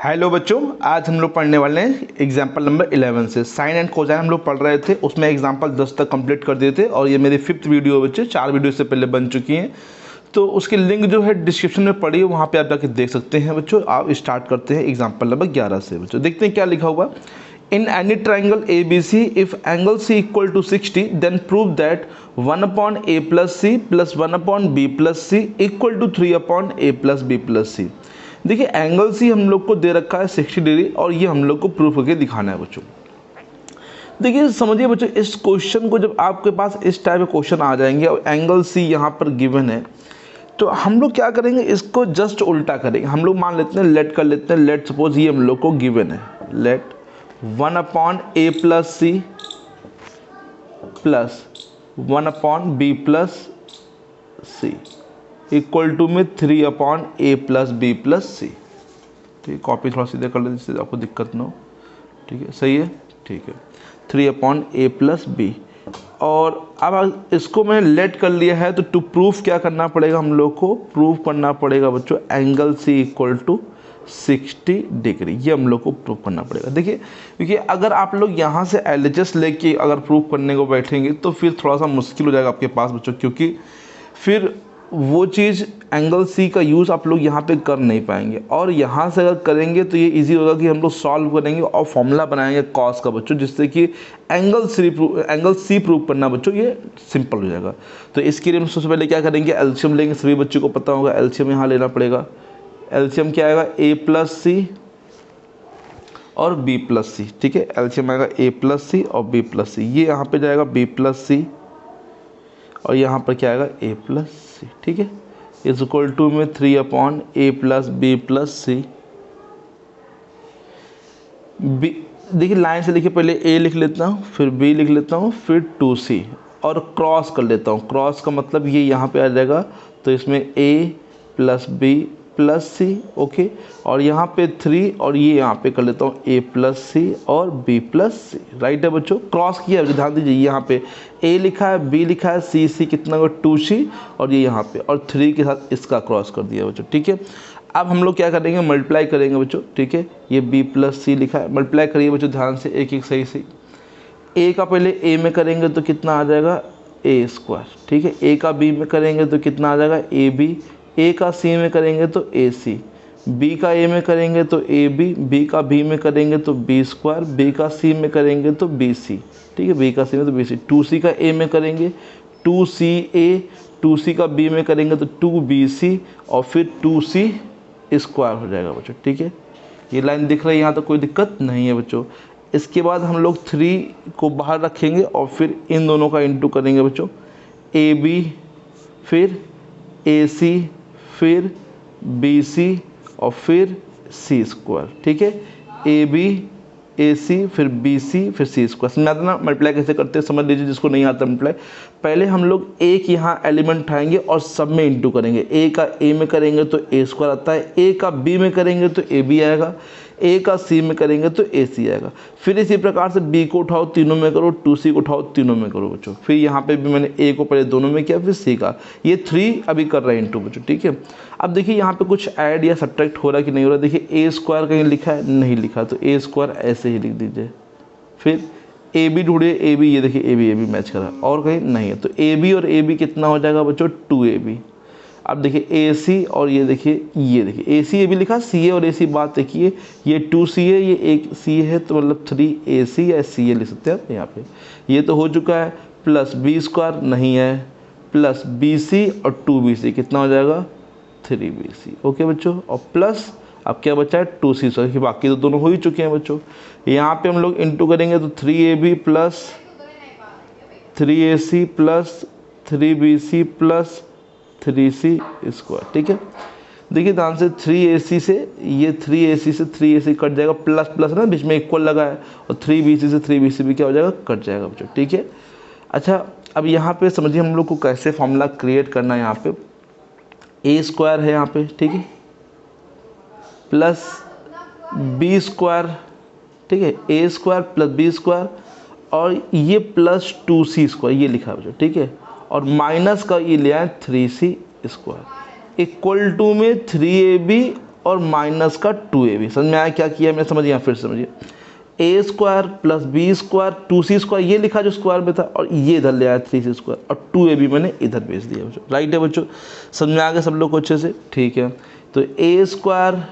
Hello बच्चों, आज हम लोग पढ़ने वाले हैं एग्जाम्पल नंबर 11 से। साइन एंड कोसाइन हम लोग पढ़ रहे थे, उसमें एग्जाम्पल 10 तक कंप्लीट कर दिए थे और ये मेरी 5th वीडियो बच्चे 4 वीडियो से पहले बन चुकी हैं। तो उसकी लिंक जो है डिस्क्रिप्शन में पड़ी है, वहाँ पे आप जाके देख सकते हैं बच्चों। आप स्टार्ट करते हैं एग्जाम्पल नंबर 11 से। बच्चों देखते हैं क्या लिखा हुआ। In any triangle A B C if angle C equal to 60 then prove that 1/a plus C plus 1/b plus C equal to 3/a plus b plus C. देखिए एंगल सी हम लोग को दे रखा है 60 डिग्री और ये हम लोग को प्रूफ करके दिखाना है बच्चों। देखिए समझिए बच्चों, इस क्वेश्चन को जब आपके पास इस टाइप के क्वेश्चन आ जाएंगे और एंगल सी यहाँ पर गिवन है, तो हम लोग क्या करेंगे, इसको जस्ट उल्टा करेंगे। हम लोग मान लेते हैं, लेट कर लेते हैं, लेट सपोज ये हम लोग को गिवन है, let 1/a plus C plus 1/b plus C equal to में 3/a प्लस b प्लस सी। ठीक है, कॉपी थोड़ा सीधे कर लेते जिससे आपको दिक्कत ना हो। ठीक है, सही है, ठीक है, 3/a प्लस b। और अब इसको मैंने लेट कर लिया है, तो टू प्रूफ क्या करना पड़ेगा, हम लोग को प्रूफ करना पड़ेगा बच्चों angle c equal to 60 degree. ये हम लोग को प्रूफ करना पड़ेगा। देखिए क्योंकि अगर आप लोग यहाँ से LHS लेके अगर प्रूफ करने को बैठेंगे तो फिर थोड़ा सा मुश्किल हो जाएगा आपके पास बच्चों, क्योंकि फिर वो चीज़ एंगल सी का यूज़ आप लोग यहाँ पे कर नहीं पाएंगे। और यहाँ से अगर करेंगे तो ये इजी होगा कि हम लोग सॉल्व करेंगे और फॉर्मूला बनाएंगे कॉस का बच्चों, जिससे कि एंगल सी प्रूव करना बच्चों ये सिंपल हो जाएगा। तो इसके लिए हम सबसे पहले क्या करेंगे, एलसीएम लेंगे। सभी बच्चों को पता होगा एलसीएम यहाँ लेना पड़ेगा। एलसीएम क्या आएगा, ए प्लस सी और बी प्लस सी। ठीक है, एलसीएम आएगा ए प्लस सी और बी प्लस सी। ये यहाँ पर जाएगा बी प्लस सी और यहाँ पर क्या आएगा ए प्लस सी। ठीक है, इज इक्वल टू में 3/a plus b plus C. देखिए लाइन से लिखिए, पहले a लिख लेता हूँ, फिर b लिख लेता हूँ, फिर 2c और क्रॉस कर लेता हूँ। क्रॉस का मतलब ये यहाँ पे आ जाएगा, तो इसमें a plus b plus c. Okay, और यहाँ पे 3 और ये यहाँ पे कर लेता हूँ a प्लस सी और b प्लस सी। राइट है बच्चों, क्रॉस किया, ध्यान दीजिए यहाँ पे a लिखा है, b लिखा है, c कितना होगा 2c और ये यहाँ पे और 3 के साथ इसका क्रॉस कर दिया बच्चों। ठीक है, अब हम लोग क्या करेंगे, मल्टीप्लाई करेंगे बच्चों। ठीक है, ये b प्लस सी लिखा है, मल्टीप्लाई करिए बच्चों ध्यान से, एक एक सही से। a का पहले a में करेंगे तो कितना आ जाएगा a स्क्वायर। ठीक है, a का b में करेंगे तो कितना आ जाएगा ab, a का c में करेंगे तो ac, b का a में करेंगे तो ab, b का b में करेंगे तो b स्क्वायर, b का c में करेंगे तो bc। ठीक है, b का c में तो bc, 2c का a में करेंगे 2ca, 2c का b में करेंगे तो 2bc और फिर 2c स्क्वायर हो जाएगा बच्चों। ठीक है, ये लाइन दिख रही है यहाँ, तो कोई दिक्कत नहीं है बच्चों। इसके बाद हम लोग 3 को बाहर रखेंगे और फिर इन दोनों का इंटू करेंगे बच्चों, ab फिर ac फिर BC और फिर C स्क्वायर। ठीक है, AB AC फिर BC फिर C स्क्वायर। समझ आता ना मल्टीप्लाई कैसे करते हैं, समझ लीजिए जिसको नहीं आता मल्टीप्लाई। पहले हम लोग एक यहाँ एलिमेंट उठाएंगे और सब में इंटू करेंगे। A का A में करेंगे तो A स्क्वायर आता है, A का B में करेंगे तो AB आएगा, A का C में करेंगे तो AC आएगा। फिर इसी प्रकार से B को उठाओ तीनों में करो, 2C को उठाओ तीनों में करो बच्चों। फिर यहाँ पे भी मैंने A को पहले दोनों में किया, फिर C का, ये 3 अभी कर रहे हैं इंटू बच्चों। ठीक है, अब देखिए यहाँ पे कुछ ऐड या सब्ट्रैक्ट हो रहा है कि नहीं हो रहा। देखिए A स्क्वायर कहीं लिखा है, नहीं लिखा, तो A स्क्वायर ऐसे ही लिख दीजिए। फिर AB ढूंढिए, AB ये देखिए AB मैच कर रहा है, और कहीं नहीं है, तो AB और AB कितना हो जाएगा बच्चों 2AB। अब देखिए AC और ये देखिए AC AB लिखा, CA और AC बात देखिए, ये 2C है, ये एक C है, तो मतलब 3AC या CA लिख सकते हैं आप यहाँ पे। ये तो हो चुका है, प्लस B स्क्वायर नहीं है, प्लस BC और 2BC कितना हो जाएगा 3BC। ओके बच्चों, और प्लस अब क्या बचा है 2C स्क्वायर, बाकी तो दोनों हो ही चुके हैं बच्चों। यहाँ पे हम लोग इंटू करेंगे तो 3AB plus 3AC plus 3BC plus 3C square. ठीक है, देखिए ध्यान से 3AC से ये 3AC से 3AC कट जाएगा, प्लस प्लस ना बीच में इक्वल लगा है, और 3BC से 3BC भी क्या हो जाएगा कट जाएगा बच्चों। ठीक है, अच्छा अब यहाँ पे समझिए हम लोग को कैसे फॉर्मूला क्रिएट करना है। यहाँ पे A स्क्वायर है यहाँ पे, ठीक है, प्लस B स्क्वायर। ठीक है, A square plus B square और ये प्लस 2C स्क्वायर ये लिखा है बच्चों। ठीक है, और माइनस का ये लिया है 3C स्क्वायर इक्वल टू में 3AB और माइनस का 2ab। समझ में आया क्या किया मैंने, समझिए फिर समझिए, A square plus B square 2c square ये लिखा जो स्क्वायर में था, और ये इधर ले आया 3c स्क्वायर, और 2ab मैंने इधर भेज दिया बच्चों। राइट है बच्चों, समझ में आ गया सब लोग को अच्छे से? ठीक है, तो ए स्क्वायर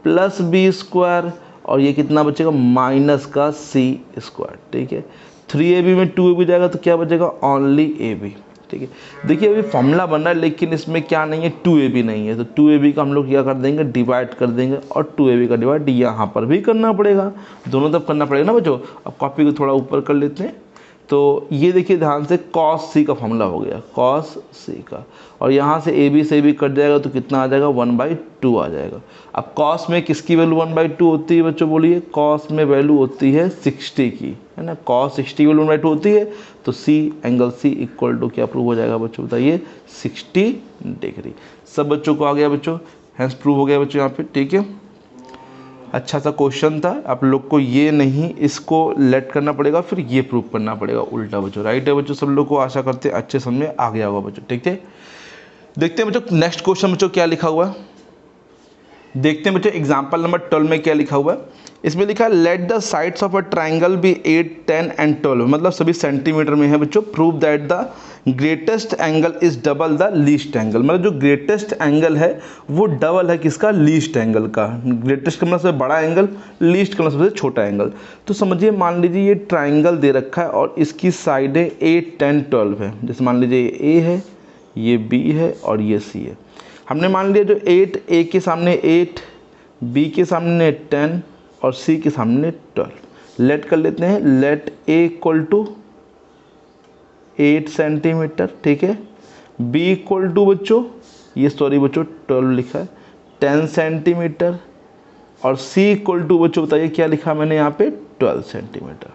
प्लस बी स्क्वायर और ये कितना बचेगा माइनस का सी स्क्वायर। ठीक है, 3ab में 2ab जाएगा तो क्या बचेगा ओनली ab। ठीक है, देखिए अभी फॉर्मूला बन रहा है लेकिन इसमें क्या नहीं है 2ab नहीं है, तो 2ab का हम लोग क्या कर देंगे डिवाइड कर देंगे, और 2ab का डिवाइड यहाँ पर भी करना पड़ेगा, दोनों तरफ करना पड़ेगा ना बच्चों। अब कॉपी को थोड़ा ऊपर कर लेते हैं, तो ये देखिए ध्यान से cos c का फॉर्मूला हो गया cos c का, और यहाँ से ab से भी कट जाएगा तो कितना आ जाएगा 1/2 आ जाएगा। अब cos में किसकी वैल्यू 1/2 होती है बच्चों बोलिए? cos में वैल्यू होती है 60 की, है ना, cos 60 की वैल्यू 1/2 होती है, तो c angle c equal to क्या प्रूव हो जाएगा बच्चों बताइए 60 डिग्री। सब बच्चों को आ गया बच्चों, हैंस प्रूव हो गया बच्चों यहाँ पे। ठीक है, अच्छा सा क्वेश्चन था, आप लोग को ये नहीं इसको लेट करना पड़ेगा, फिर ये प्रूव करना पड़ेगा उल्टा बच्चों। राइट है बच्चों, सब लोग को आशा करते हैं अच्छे समझ में आ गया होगा बच्चों। ठीक है, देखते हैं बच्चों नेक्स्ट क्वेश्चन बच्चों क्या लिखा हुआ है। देखते हैं बच्चों एग्जाम्पल नंबर 12 में क्या लिखा हुआ है। इसमें लिखा है let the sides of a triangle be 8, 10 and 12, मतलब सभी सेंटीमीटर में है बच्चों। Prove that the greatest angle is double the least angle, मतलब जो ग्रेटेस्ट एंगल है वो डबल है किसका? लीस्ट एंगल का। ग्रेटेस्ट का मतलब सबसे बड़ा एंगल, लीस्ट का मतलब सबसे छोटा एंगल। तो समझिए मान लीजिए ये ट्राइंगल दे रखा है और इसकी साइडें 8, 10, 12 है। जैसे मान लीजिए ये ए है, ये बी है और ये सी है। हमने मान लिया जो 8 ए के सामने 8, बी के सामने 10 और सी के सामने 12। लेट कर लेते हैं, let a equal to 8 centimetre. ठीक है, बी इक्वल टू बच्चों ये सॉरी बच्चों 12 लिखा है 10 सेंटीमीटर, और सी इक्वल टू बच्चों बताइए क्या लिखा मैंने यहाँ पे 12 सेंटीमीटर।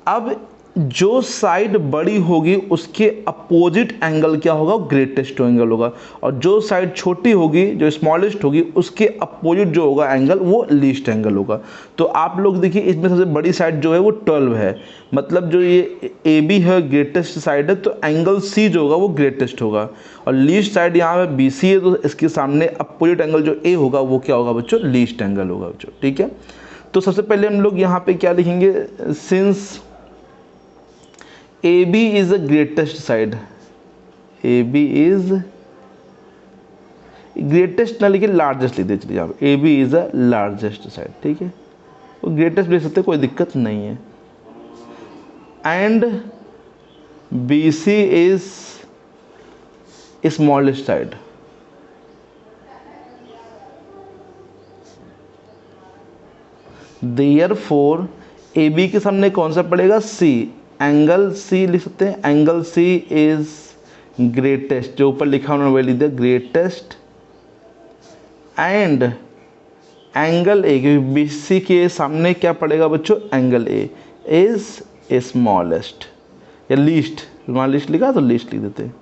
अब जो साइड बड़ी होगी उसके अपोजिट एंगल क्या होगा? ग्रेटेस्ट एंगल होगा, और जो साइड छोटी होगी जो स्मॉलेस्ट होगी उसके अपोजिट जो होगा एंगल वो लीस्ट एंगल होगा। तो आप लोग देखिए इसमें सबसे बड़ी साइड जो है वो 12 है, मतलब जो ये ए बी है ग्रेटेस्ट साइड है, तो एंगल सी जो होगा वो ग्रेटेस्ट होगा, और लीस्ट साइड यहाँ पे बी सी है, तो इसके सामने अपोजिट एंगल जो ए होगा वो क्या होगा बच्चों? लीस्ट एंगल होगा बच्चों। ठीक है, तो सबसे पहले हम लोग यहाँ पे क्या लिखेंगे? Since AB is the greatest side, AB is greatest ना लिखे लार्जेस्ट लिख दे, चलिए यहाँ पे AB is the largest side। ठीक है, वो ग्रेटेस्ट ले सकते कोई दिक्कत नहीं है। And BC is smallest side, therefore AB के सामने कौन सा पड़ेगा? C, एंगल सी लिख सकते हैं, एंगल सी इज ग्रेटेस्ट, जो ऊपर लिखा उन्होंने वही लिख दिया greatest, and angle a, B c के सामने क्या पड़ेगा बच्चों? एंगल ए इज स्मॉलेस्ट या लीस्ट, मान लीस्ट लिखा तो लीस्ट लिख देते हैं,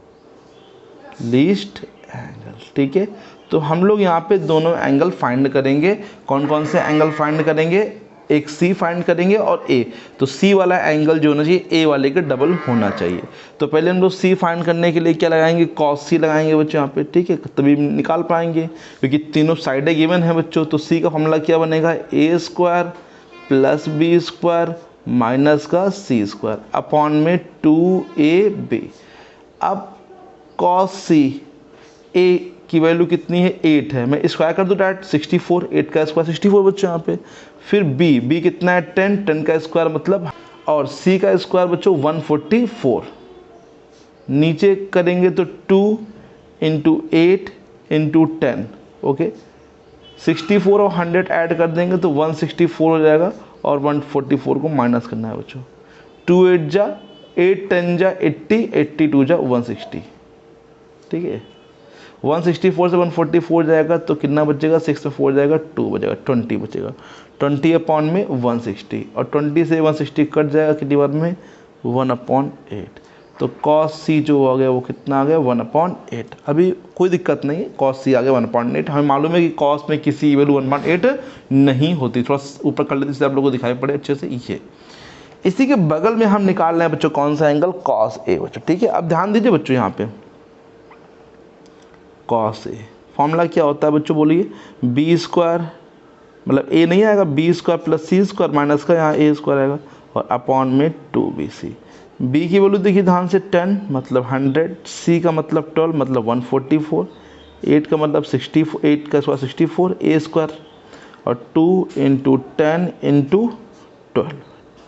लीस्ट एंगल। ठीक है, तो हम लोग यहाँ पे दोनों एंगल फाइंड करेंगे। कौन कौन से एंगल फाइंड करेंगे? एक सी फाइंड करेंगे और ए, तो सी वाला एंगल जो होना चाहिए ए वाले के डबल होना चाहिए। तो पहले हम लोग सी फाइंड करने के लिए क्या लगाएंगे? कॉस सी लगाएंगे बच्चों यहाँ पे। ठीक है, तभी निकाल पाएंगे क्योंकि तीनों साइडें गिवन है बच्चों। तो सी का फॉर्मूला क्या बनेगा? A square plus B square minus का सी स्क्वायर अपॉन में 2ab। अब कॉस सी ए की वैल्यू कितनी है? 8 है, मैं स्क्वायर कर दूँ डायरेक्ट 64, 8 का स्क्वायर 64 बच्चों यहाँ पे। फिर बी कितना है? 10 का स्क्वायर मतलब, और सी का स्क्वायर बच्चों 144। नीचे करेंगे तो 2 × 8 × 10, ओके। 64 और 100 ऐड कर देंगे तो 164 हो जाएगा, और 144 को माइनस करना है बच्चों। 2 8 जा 8, 10 जा 80, 82 जा 160। ठीक है, 164 से 144 जाएगा तो कितना बचेगा? 6 से 4 जाएगा 2 बचेगा, 20 बचेगा। 20 अपॉन में 160, और 20 से 160 कट जाएगा कितनी बार में? 1/8। तो cos c जो आ गया वो कितना आ गया? 1/8। अभी कोई दिक्कत नहीं है, cos c आ गया 1/8। हमें मालूम है कि cos में किसी वैल्यू 1/8 नहीं होती। थोड़ा ऊपर कर लेते आप लोगों को दिखाई पड़े अच्छे से। ये इसी के बगल में हम निकाल रहे हैं बच्चों कौन सा एंगल? cos a बच्चों। ठीक है, अब ध्यान दीजिए बच्चों यहाँ पे cos a फॉर्मूला क्या होता है बच्चों बोलिए, बी स्क्वायर मतलब ए नहीं आएगा, B square plus c square minus का यहाँ ए स्क्वायर आएगा और अपॉन में 2bc। बी की वैल्यू देखिए ध्यान से 10 मतलब 100, सी का मतलब 12 मतलब 144, 8 का मतलब 64, 8 का स्क्वायर 64 ए स्क्वायर और 2 इंटू 10 इंटू 12।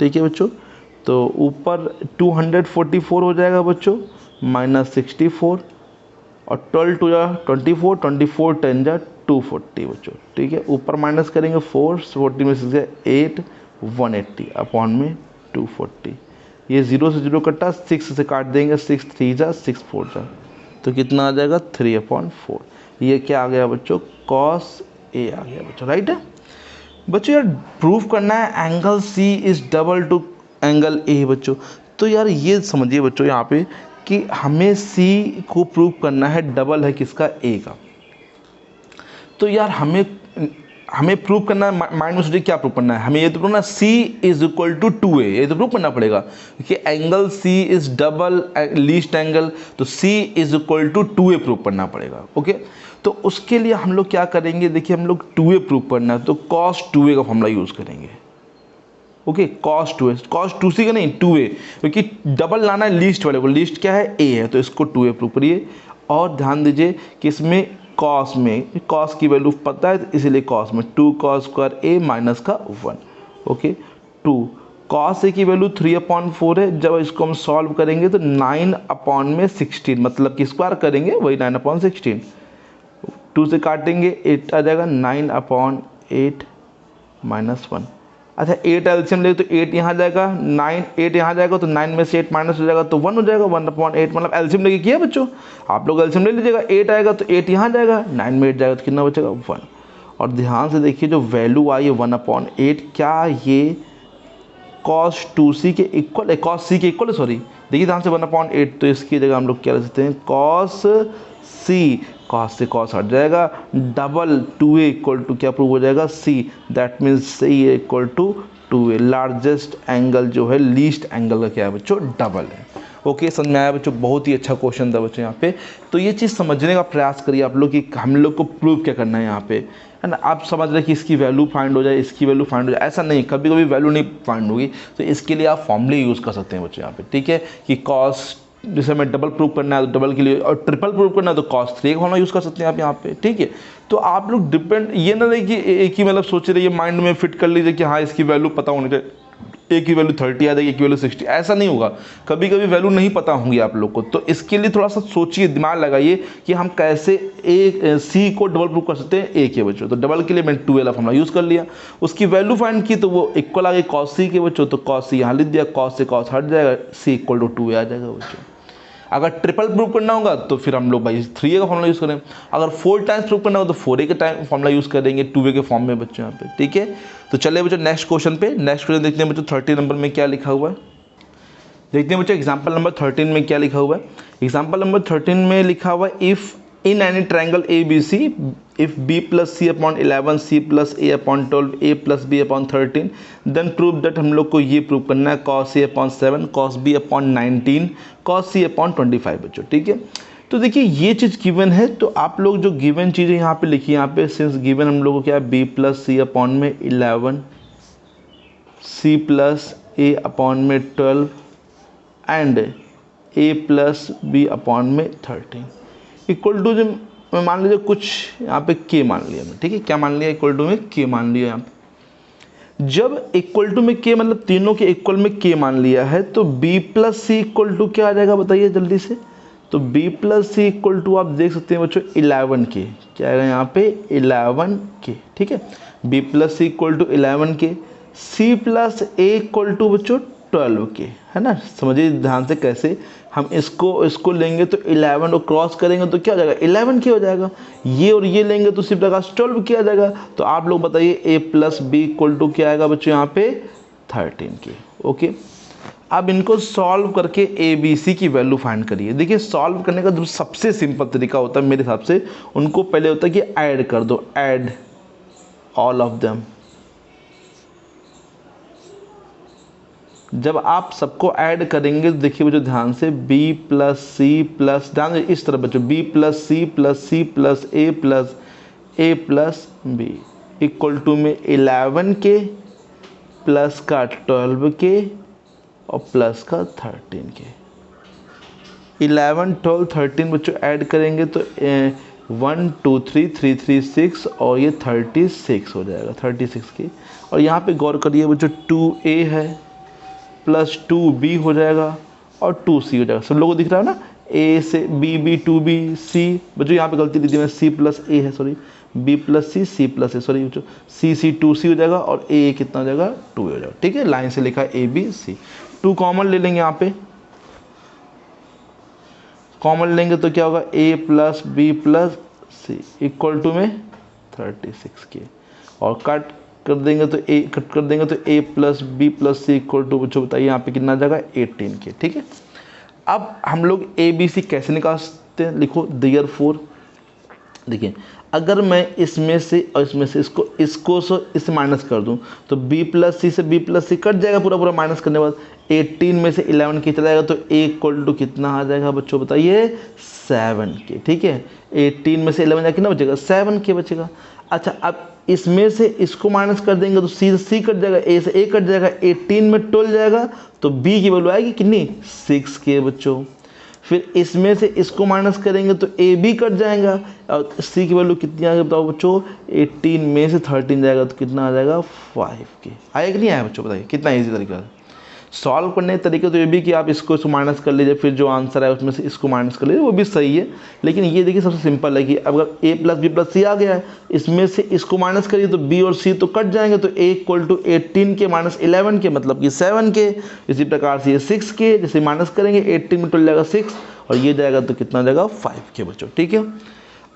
ठीक है बच्चों, तो ऊपर 244 हो जाएगा बच्चों माइनस 64 और 12 टू जा 24, 24 10 जा 240 बच्चों। ठीक है, ऊपर माइनस करेंगे 4, 40 में से 8 180 अपॉन में 240। ये 0 से 0 कटा, 6 से काट देंगे, 6 3 जा 6 4 जा, तो कितना आ जाएगा 3/4। ये क्या आ गया बच्चों, कॉस ए आ गया बच्चों, राइट है बच्चों। यार प्रूव करना है angle c is double to angle a बच्चों, तो यार ये समझिए बच्चों यहाँ पे कि हमें सी को प्रूव करना है डबल है किसका, ए का। तो यार हमें प्रूव करना है, माइंड में सोचिए क्या प्रूव करना है हमें, ये तो प्रूव करना C is equal to 2a, ये तो प्रूव करना पड़ेगा कि angle C is double least angle, तो C is equal to 2a prove करना पड़ेगा। ओके, तो उसके लिए हम लोग क्या करेंगे, देखिए हम लोग 2a प्रूव करना है तो cos 2a का फॉर्मूला यूज़ करेंगे। Okay, cos 2a, cos 2c का नहीं 2a, क्योंकि डबल लाना है लीस्ट वाले को, लीस्ट क्या है a है, तो इसको 2a प्रूव करिए। और ध्यान दीजिए कि इसमें कॉस में कॉस की वैल्यू पता है, इसीलिए कॉस में 2 cos स्क्वायर ए माइनस का 1। ओके, 2 cos ए की वैल्यू 3/4 है, जब इसको हम सॉल्व करेंगे तो 9/16 मतलब कि स्क्वायर करेंगे वही 9/16, 2 से काटेंगे 8 आ जाएगा, 9/8 माइनस 1। अच्छा 8 एलसीएम ले तो 8 यहाँ जाएगा, 9 8 यहाँ जाएगा तो 9 में से 8 माइनस हो जाएगा तो 1 हो जाएगा, 1/8 मतलब एलसीएम लेके किया बच्चों, आप लोग एलसीएम ले लीजिएगा, 8 आएगा तो 8 यहाँ जाएगा, 9 में 8 जाएगा तो कितना बचेगा 1। और ध्यान से देखिए जो वैल्यू आई है 1/8, क्या ये cos 2c के इक्वल है, cos c के इक्वल है, सॉरी देखिए ध्यान से 1/8, तो इसकी जगह हम लोग क्या लिख सकते हैं cos c, cos से cos हट जाएगा, डबल 2a इक्वल टू क्या प्रूव हो जाएगा c, that means c equal to 2a, largest angle जो है लीस्ट एंगल का क्या है बच्चों, डबल है। ओके, समझ में आया बच्चों, बहुत ही अच्छा क्वेश्चन था बच्चों यहाँ पे। तो ये चीज़ समझने का प्रयास करिए आप लोग कि हम लोग को प्रूव क्या करना है यहाँ पे, है ना। आप समझ रहे कि इसकी वैल्यू फाइंड हो जाए, इसकी वैल्यू फाइंड हो जाए, ऐसा नहीं, कभी कभी वैल्यू नहीं फाइंड होगी, तो इसके लिए आप फॉर्मूले यूज़ कर सकते हैं बच्चों यहाँ पे। ठीक है, कि कॉस जैसे हमें डबल प्रूव करना है तो डबल के लिए, और ट्रिपल प्रूव करना है तो cos 3 का फॉर्मूला यूज़ कर सकते हैं आप यहाँ पे। ठीक है, तो आप लोग डिपेंड ये ना रहे कि एक ही मतलब सोच रहिए माइंड में फिट कर लीजिए कि हाँ इसकी वैल्यू पता होनी चाहिए, एक की वैल्यू 30 आ जाएगी, एक की वैल्यू 60, ऐसा नहीं होगा, कभी कभी वैल्यू नहीं पता होंगी आप लोग को। तो इसके लिए थोड़ा सा सोचिए, दिमाग लगाइए कि हम कैसे ए सी को डबल प्रूव कर सकते हैं ए के बच्चों। तो डबल के लिए मैंने 2 वाला फॉर्मूला यूज़ कर लिया, उसकी वैल्यू फाइंड की तो वो इक्वल आ गई cos c के बच्चों, तो cos c यहाँ लिख दिया, cos से cos हट जाएगा, c इक्वल टू 2a आ जाएगा बच्चों। अगर ट्रिपल प्रूव करना होगा तो फिर हम लोग भाई 3a का फॉर्मूला यूज़ करें, अगर 4 टाइम्स प्रूव करना होगा तो 4a के टाइम फॉर्मूला यूज़ करेंगे 2a के फॉर्म में बच्चों यहाँ पे। ठीक है, तो चलिए बच्चों नेक्स्ट क्वेश्चन पे, नेक्स्ट क्वेश्चन देखते हैं बच्चों 30 नंबर में क्या लिखा हुआ है। देखते हैं बच्चों एग्जाम्पल नंबर 13 में क्या लिखा हुआ है। एग्जाम्पल नंबर 13 में लिखा हुआ है, if in any triangle ABC, if b plus c upon 11, c plus a upon 12, a plus b upon 13, then prove that हम लोग को ये प्रूव करना है cos a upon 7, cos b upon 19, cos c upon 25 बच्चों। ठीक है, तो देखिए ये चीज़ गिवन है, तो आप लोग जो गिवन चीज़ें यहाँ पे लिखी, यहाँ पे सिंस गिवन हम लोग को क्या है b plus c upon में 11, c plus a upon में 12 and a plus b upon में 13 इक्वल टू, जो मैं मान लीजिए कुछ यहाँ पे k मान लिया मैं। ठीक है, क्या मान लिया, इक्वल टू में k मान लिया यहाँ पे। जब इक्वल टू में k मतलब तीनों के इक्वल में k मान लिया है, तो b plus C equal to क्या आ जाएगा बताइए जल्दी से। तो b plus C equal to आप देख सकते हैं बच्चों 11k, क्या आएगा यहाँ पे 11k। ठीक है, b plus C equal to 11k, c plus a equal to बच्चों 12k, है ना। समझिए ध्यान से कैसे हम इसको लेंगे तो 11 को क्रॉस करेंगे तो क्या हो जाएगा 11 के हो जाएगा, ये और ये लेंगे तो सिर्फ लगा 12 किया जाएगा। तो आप लोग बताइए a plus b equal to क्या आएगा बच्चों यहाँ पे 13k। ओके, अब इनको सॉल्व करके ए बी सी की वैल्यू फाइंड करिए। देखिए सॉल्व करने का जो सबसे सिंपल तरीका होता है मेरे हिसाब से, उनको पहले होता है कि ऐड कर दो, ऐड ऑल ऑफ देम, जब आप सबको ऐड करेंगे तो देखिए बच्चों ध्यान से, b प्लस सी प्लस, ध्यान से इस तरफ बच्चों, b plus C plus C plus a plus b equal to में 11 के प्लस का 12 के और प्लस का 13 के। 11, 12, 13 बच्चों ऐड करेंगे तो 1 2 3 3 3 6 और ये 36 हो जाएगा, 36 के। और यहाँ पे गौर करिए बच्चों 2a है प्लस 2b हो जाएगा और 2c हो जाएगा। सब लोगों को दिख रहा है ना, a से b 2b c, बच्चों यहाँ पे गलती दी थी मैं, c प्लस a है, sorry b plus c plus a, sorry बच्चों c 2c हो जाएगा और a कितना हो जाएगा 2 हो जाएगा। ठीक है, लाइन से लिखा a b c। 2 कॉमन ले लेंगे, यहाँ पे कॉमन लेंगे तो क्या होगा, a plus b plus c equal to में 36 के, और कट कर देंगे तो a plus b plus c equal to बच्चों बताइए यहाँ पे कितना आ जाएगा 18 के। ठीक है, अब हम लोग a b c कैसे निकालते हैं, लिखो देयरफॉर। देखिए अगर मैं इसमें से और इसमें से इसको इससे माइनस कर दूं तो b प्लस सी से b प्लस सी कट जाएगा, पूरा माइनस करने के बाद 18 में से 11 के चला जाएगा तो a इक्वल टू कितना आ जाएगा बच्चों बताइए 7 के। ठीक है, 18 में से 11 जाके कितना बचेगा 7 के बचेगा। अच्छा, अब इसमें से इसको माइनस कर देंगे तो सी से सी कट जाएगा, ए से ए कट जाएगा, 18 में 12 जाएगा तो b की वैल्यू आएगी कितनी 6 के बच्चों। फिर इसमें से इसको माइनस करेंगे तो ए बी कट जाएगा और सी की वैल्यू कितनी आएगी बताओ बच्चों, 18 में से 13 जाएगा तो कितना आ जाएगा 5 के। आया कि नहीं आया बच्चों, बताइए कितना ईजी तरीका है सॉल्व करने का तरीका। तो ये भी कि आप इसको माइनस कर लीजिए, फिर जो आंसर है उसमें से इसको माइनस कर लीजिए, वो भी सही है। लेकिन ये देखिए सबसे सिंपल है कि अगर a प्लस बी प्लस सी आ गया है, इसमें से इसको माइनस करिए तो b और c तो कट जाएंगे, तो a इक्वल टू 18 के माइनस 11 के मतलब कि 7 के। इसी प्रकार से ये 6 के, जैसे माइनस करेंगे 18 में 12 जाएगा 6 और ये जाएगा तो कितना जाएगा 5 के बच्चों। ठीक है,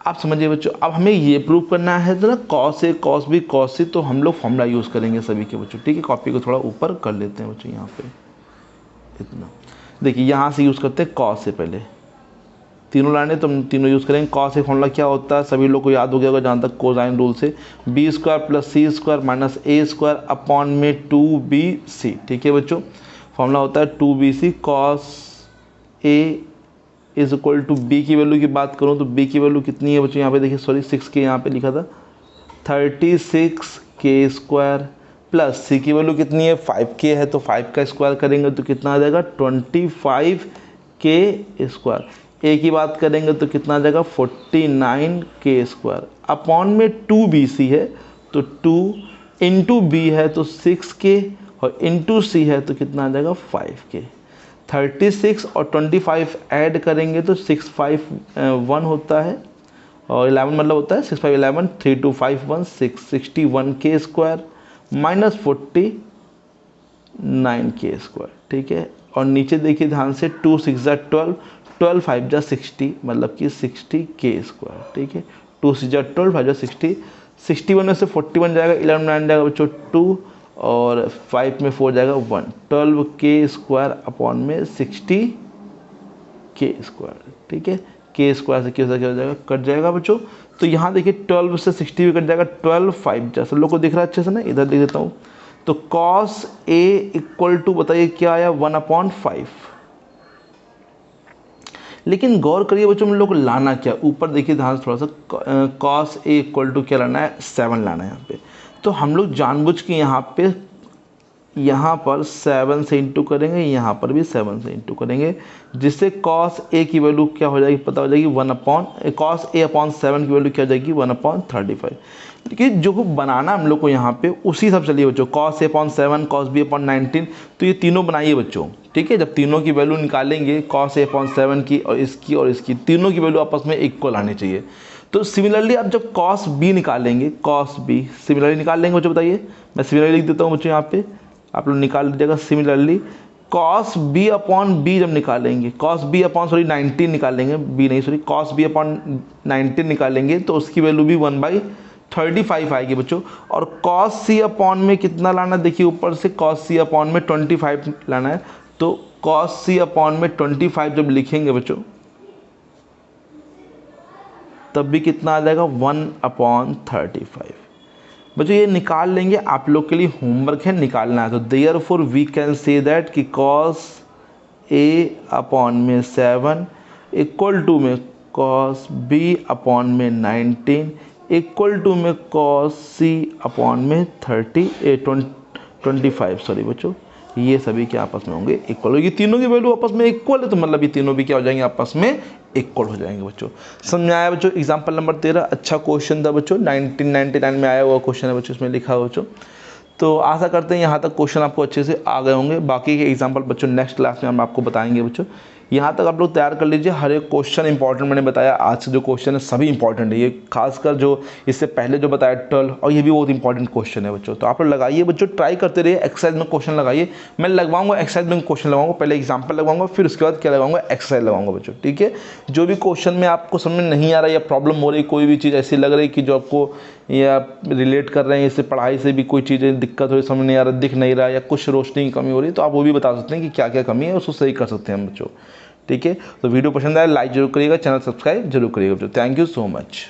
आप समझिए बच्चों, अब हमें ये प्रूव करना है तो ना cos A cos B cos सी, तो हम लोग फॉर्मूला यूज़ करेंगे सभी के बच्चों। ठीक है, कॉपी को थोड़ा ऊपर कर लेते हैं बच्चों, यहाँ पे इतना देखिए, यहाँ से यूज़ करते हैं कॉस से, पहले तीनों लाने तो हम तीनों यूज़ करेंगे। कॉस ए फॉर्मूला क्या होता है सभी लोग को याद हो गया होगा जहाँ तक कोसाइन रूल से, b square plus c square minus a square upon में 2bc। ठीक है बच्चों, फॉर्मूला होता है 2bc। Cos a is equal to b की वैल्यू की बात करूँ तो बी की वैल्यू कितनी है बच्चों, यहाँ पे देखिए, सॉरी 6 के यहाँ पे लिखा था, 36 के स्क्वायर प्लस सी की वैल्यू कितनी है 5k है, तो 5 का स्क्वायर करेंगे तो कितना आ जाएगा 25k स्क्वायर। ए की बात करेंगे तो कितना आ जाएगा 49k स्क्वायर अपॉन में 2bc है, तो 2 इंटू बी है तो 6k और इंटू सी है तो कितना आ जाएगा 5k। 36 और 25 ऐड करेंगे तो 651 होता है और 11 मतलब होता है 6 5 11, 3 2 5 1 6, 61k square minus 49k square. ठीक है, और नीचे देखिए ध्यान से 2 6 जा 12, 12 5 जा 60 मतलब कि 60k स्क्वायर। ठीक है, 2 6 जा 12, 5 जा 60, 61 में से 41 जाएगा, 11 में 9 जाएगा बच्चों 2 और 5 में 4 जाएगा 1, 12k स्क्वायर अपॉन में 60k स्क्वायर। ठीक है, के स्क्वायर से क्या हो जाएगा कट जाएगा बच्चों। तो यहाँ देखिए 12 से 60 भी कट जाएगा, 12 5 जैसे लोग को दिख रहा है अच्छे से ना, इधर देख देता हूँ। तो कॉस ए इक्वल टू बताइए क्या आया 1/5। लेकिन गौर करिए बच्चों हम लोग को लाना क्या, ऊपर देखिए ध्यान से थोड़ा सा, कॉस ए इक्वल टू क्या लाना है 7 लाना है यहाँ पे। तो हम लोग जानबूझ के यहाँ पर 7 से इंटू करेंगे, यहाँ पर भी 7 से इंटू करेंगे, जिससे कॉस ए की वैल्यू क्या हो जाएगी पता हो जाएगी, कॉस ए अपॉन 7 की वैल्यू क्या हो जाएगी 1/35। लेकिन जो बनाना हम लोग को यहाँ पे उसी सब चलिए बच्चों, cos A upon 7 cos b upon 19, तो ये तीनों बनाइए बच्चों। ठीक है, जब तीनों की वैल्यू निकालेंगे कॉस ए अपॉन 7 की और इसकी तीनों की वैल्यू आपस में इक्वल आनी चाहिए। तो सिमिलरली आप जब कॉस बी निकालेंगे, कॉस बी सिमिलरली निकाल लेंगे बच्चों, बताइए मैं सिमिलरली लिख देता हूँ बच्चों, यहाँ पे आप लोग निकाल लीजिएगा। Similarly cos b upon b जब निकालेंगे, कॉस बी अपॉन 19 निकालेंगे, बी नहीं सॉरी कॉस बी अपॉन 19 निकालेंगे तो उसकी वैल्यू भी 1/35 आएगी बच्चों। और कॉस सी अपॉन में कितना लाना, देखिए ऊपर से कॉस सी अपॉन में 25 लाना है, तो कॉस सी अपॉन में 25 जब लिखेंगे बच्चों तब भी कितना आ जाएगा 1/35। बच्चों ये निकाल लेंगे, आप लोग के लिए होमवर्क है, निकालना है। तो therefore we can say that कि cos a अपॉन में 7 इक्वल टू में cos b अपॉन में 19 इक्वल टू में cos c अपॉन में 25 सॉरी बच्चों, ये सभी के आपस में होंगे इक्वल। ये तीनों की वैल्यू आपस में इक्वल है, तो मतलब ये तीनों भी क्या हो जाएंगे, आपस में इक्वल हो जाएंगे बच्चों। समझ में आया बच्चों? एग्जाम्पल नंबर 13 अच्छा क्वेश्चन था बच्चों, 1999 में आया हुआ क्वेश्चन है बच्चों, इसमें लिखा हो बच्चों। तो आशा करते हैं यहाँ तक क्वेश्चन आपको अच्छे से आ गए होंगे। बाकी के एग्जाम्पल बच्चों नेक्स्ट क्लास में हम आपको बताएंगे बच्चों। यहाँ तक आप लोग तैयार कर लीजिए, हर एक क्वेश्चन इंपॉर्टेंट मैंने बताया। आज से जो क्वेश्चन है सभी इंपॉर्टेंट है, ये खासकर जो इससे पहले जो बताया 12 और ये भी बहुत इंपॉर्टेंट क्वेश्चन है बच्चों। तो आप लोग लगाइए बच्चों, ट्राई करते रहिए, एक्सरसाइज में क्वेश्चन लगाइए। मैं लगवाऊंगा एक्सरसाइज में क्वेश्चन लगाऊंगा, पहले एग्जाम्पल लगवाऊंगा, फिर उसके बाद क्या लगाऊंगा, एक्सरसाइज लगाऊंगा बच्चों, ठीक है। जो भी क्वेश्चन में आपको समझ में नहीं आ रहा या प्रॉब्लम हो रही, कोई भी चीज़ ऐसी लग रही कि जो आपको या रिलेट कर रहे हैं, इससे पढ़ाई से भी कोई चीज़ें दिक्कत हो रही, समझ नहीं आ रहा, दिख नहीं रहा, या कुछ रोशनी की कमी हो रही, तो आप वो भी बता सकते हैं कि क्या क्या कमी है, उसको सही कर सकते हैं हम बच्चों, ठीक है। तो वीडियो पसंद आए लाइक जरूर करिएगा, चैनल सब्सक्राइब जरूर करिएगा बच्चों। Thank you so much.